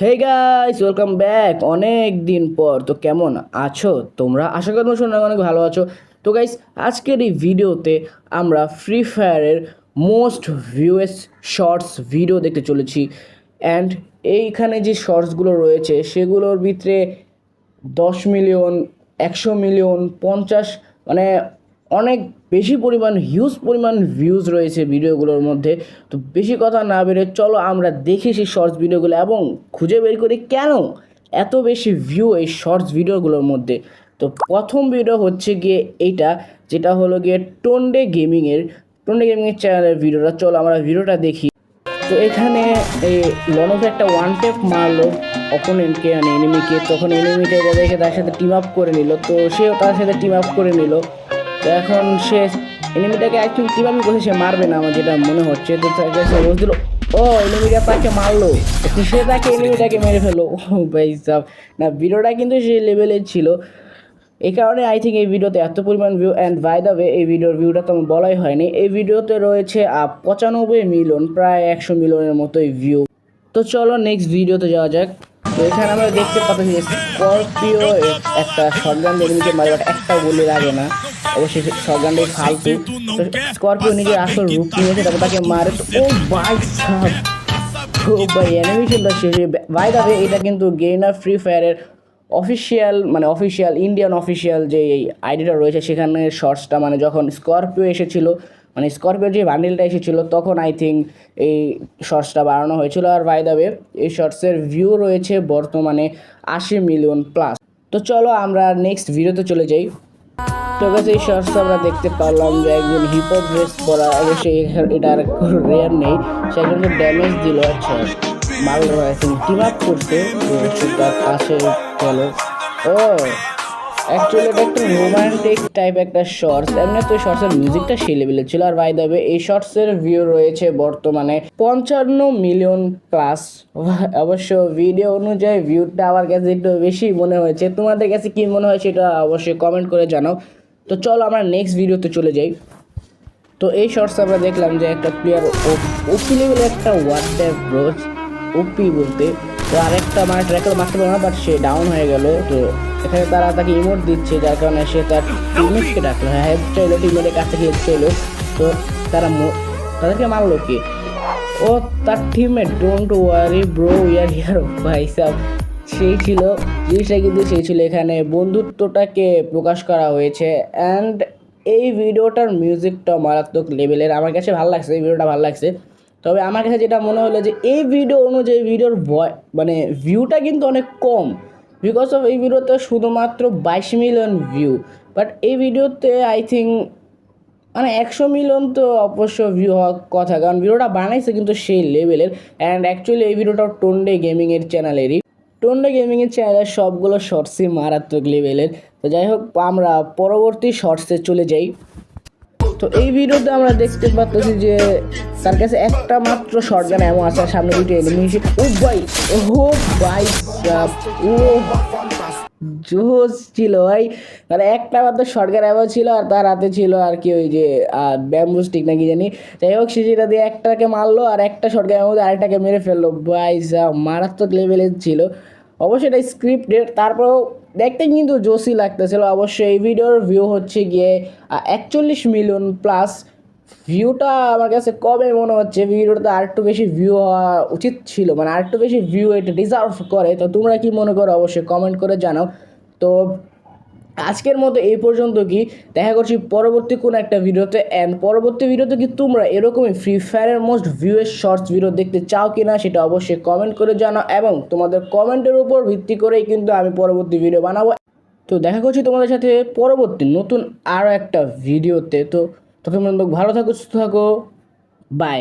Hey guys, welcome back. অনেক দিন পর তো কেমন আছো তোমরা? আশা করি তোমরা শুনে অনেক ভালো আছো। তো গাইস, আজকের এই ভিডিওতে আমরা ফ্রি ফায়ারের মোস্ট ভিউয়েস শর্টস ভিডিও দেখতে চলেছি। অ্যান্ড এইখানে যে শর্টসগুলো রয়েছে সেগুলোর ভিতরে 10 মিলিয়ন, 100 মিলিয়ন, 50, মানে অনেক বেশি পরিমাণ হিউজ পরিমাণ ভিউজ রয়েছে ভিডিওগুলোর মধ্যে। তো বেশি কথা না বেরে চলো আমরা দেখি সেই শর্টস ভিডিওগুলো এবং খুঁজে বের করি কেন এত বেশি ভিউ এই শর্টস ভিডিওগুলোর মধ্যে। তো প্রথম ভিডিও হচ্ছে গিয়ে এইটা, যেটা হলো গিয়ে টোন্ডে গেমিংয়ের চ্যানেলের ভিডিওটা। চলো আমরা ভিডিওটা দেখি। তো এখানে এই লনফ একটা ওয়ান টেপ মারলো অপোনেন্টকে, মানে এনিমিকে। তখন এনিমিটা এটা দেখে তার সাথে টিম আপ করে নিল, তো সেও তার সাথে টিম আপ করে নিল। তো এখন সে এনিমিটাকে অ্যাকচুয়ালি টিম আপই করছে, সে মারবে না আমার যেটা মনে হচ্ছে। তো তাকে সে বলছিল ও এনিমিটা তাকে মারলো, তো সে তাকে এনিমিটাকে মেরে ফেলো। ও ভাই সাব, না ভিডিওটা কিন্তু সেই লেভেলের ছিল। এই কারণে আই থিঙ্ক এই ভিডিওতে এত পরিমাণ view. And by the way, এই ভিডিওর ভিউটা তো বলাই হয়নি, এই ভিডিওতে রয়েছে 95 মিলিয়ন, প্রায় 100 মিলিয়নের মতোই ভিউ। তো চলো নেক্সট ভিডিওতে যাওয়া যাক। তো এখানে আমরা দেখতে পাচ্ছি যে স্করপিও একটা শটগান এনিমিকে মারে, বাট একটা গুলি লাগে না। অবশ্যই শটগানটাই ফালতু। তো স্করপিও নিজের আসল রূপ নিয়েছে, তারপর তাকে মারে। তো ও ভাই সাব, তো ভাই অ্যানিমেশনটা শেষে। বাই দ্য ওয়ে, এটা কিন্তু গেইনার ফ্রি ফায়ারের অফিসিয়াল, মানে অফিসিয়াল ইন্ডিয়ান অফিসিয়াল যে এই আইডিটা রয়েছে সেখানে শর্টসটা, মানে যখন স্করপিও এসেছিল, মানে স্করপিওর যে বান্ডিলটা এসেছিলো তখন আই থিঙ্ক এই শর্টসটা বাড়ানো হয়েছিল। আর বাই দ্য ওয়ে, এই শর্টসের ভিউ রয়েছে বর্তমানে 80 মিলিয়ন প্লাস। তো চলো আমরা নেক্সট ভিডিওতে চলে যাই। তো কাছে এই শর্টস আমরা দেখতে পারলাম যে একজন হিপহপ ড্রেস পরা, অবশ্যই এটা আর রেয়ার নেই, সে একজনকে ড্যামেজ দিল। আচ্ছা, মাল আই থিঙ্ক টিম আপ করতে, তার কাছে গেল। ও অ্যাকচুয়ালি এটা একটা রোমান্টিক টাইপ একটা শর্টস। এমনি তো শর্টসের মিউজিকটা সেই লেভেলের ছিল। আর বাই দ্য ওয়ে, এই শর্টসের ভিউ রয়েছে বর্তমানে 55 মিলিয়ন প্লাস। অবশ্য ভিডিও অনুযায়ী ভিউটা আমার কাছে একটু বেশি মনে হয়েছে। তোমাদের কাছে কি মনে হয় সেটা অবশ্যই কমেন্ট করে জানাও। তো চলো আমরা নেক্সট ভিডিওতে চলে যাই। তো এই শর্টস আমরা দেখলাম যে একটা প্লেয়ার ওপি লেভেলের একটা ওয়ার্ড ব্রোজ, ওপি বলতে। তো আরেকটা মানে ট্র্যাকার মারতে পারলো না, বাট সে ডাউন হয়ে গেল। তো এখানে তারা তাকে ইমোট দিচ্ছে, যার কারণে সে তার টিমমেটকে ডাকলো, হ্যাঁ হেল্প চাইলো, টিমমেটের কাছ থেকে হেল্প চাইলো। তো তারা তাদেরকে মারলো কে? ও তার teammate. Don't worry bro, we are here. ভাই সাব, সেই ছিল জিনিসটা, কিন্তু সেই ছিল এখানে বন্ধুত্বটাকে প্রকাশ করা হয়েছে। অ্যান্ড এই ভিডিওটার মিউজিকটা মারাত্মক লেভেলের, আমার কাছে ভালো লাগছে, এই ভিডিওটা ভালো লাগছে। তবে আমার কাছে যেটা মনে হলো যে এই ভিডিও অনুযায়ী ভিডিওর মানে ভিউটা কিন্তু অনেক কম, বিকজ অফ এই ভিডিওতে শুধুমাত্র 22 মিলিয়ন ভিউ। বাট এই ভিডিওতে আই থিঙ্ক মানে 100 মিলিয়ন তো অবশ্য ভিউ হওয়ার কথা, কারণ ভিডিওটা বানাইছে কিন্তু সেই লেভেলের। অ্যান্ড অ্যাকচুয়ালি এই ভিডিওটা টোন্ডে গেমিংয়ের চ্যানেলের সবগুলো শর্টসই মারাত্মক লেভেলের। তো যাই হোক, আমরা পরবর্তী শর্টসে চলে যাই। তো এই ভিডিওতে আমরা দেখতে পাচ্ছি যে তার কাছে একটা মাত্র শটগান এমন আছে, সামনে দুটো এনিমি। ও ভাই, ও ভাই, ও জোস ছিল ভাই। মানে একটা মাত্র শটগান এমন ছিল, আর তার হাতে ছিল আর কি ওই যে ব্যাম্বু স্টিক নাকি জানি। যাই হোক, সে সেটা দিয়ে একটাকে মারলো আর একটা শটগানের মধ্যে আরেকটাকে মেরে ফেললো। ভাই মারাত্মক লেভেলের ছিল। অবশ্যই এটা স্ক্রিপ্টেড, তারপরেও দেখতে কিন্তু জোসই লাগতেছিল। অবশ্যই এই ভিডিওর ভিউ হচ্ছে গিয়ে 41 মিলিয়ন প্লাস। ভিউটা আমার কাছে কবে মনে হচ্ছে ভিডিওটা আর একটু বেশি ভিউ হওয়া উচিত ছিল, মানে আর একটু বেশি ভিউ এটা ডিজার্ভ করে। তো তোমরা কি মনে করো অবশ্যই কমেন্ট করে জানাও। তো আজকের মতো এই পর্যন্ত, কি দেখা করছি পরবর্তী কোনো একটা ভিডিওতে। অ্যান্ড পরবর্তী ভিডিওতে কি তোমরা এরকমই ফ্রি ফায়ারের মোস্ট ভিউয়ের শর্টস ভিডিও দেখতে চাও কি না সেটা অবশ্যই কমেন্ট করে জানাও, এবং তোমাদের কমেন্টের উপর ভিত্তি করেই কিন্তু আমি পরবর্তী ভিডিও বানাবো। তো দেখা করছি তোমাদের সাথে পরবর্তী নতুন আরও একটা ভিডিওতে। তো তখন ভালো থাকো, সুস্থ থাকো, বাই।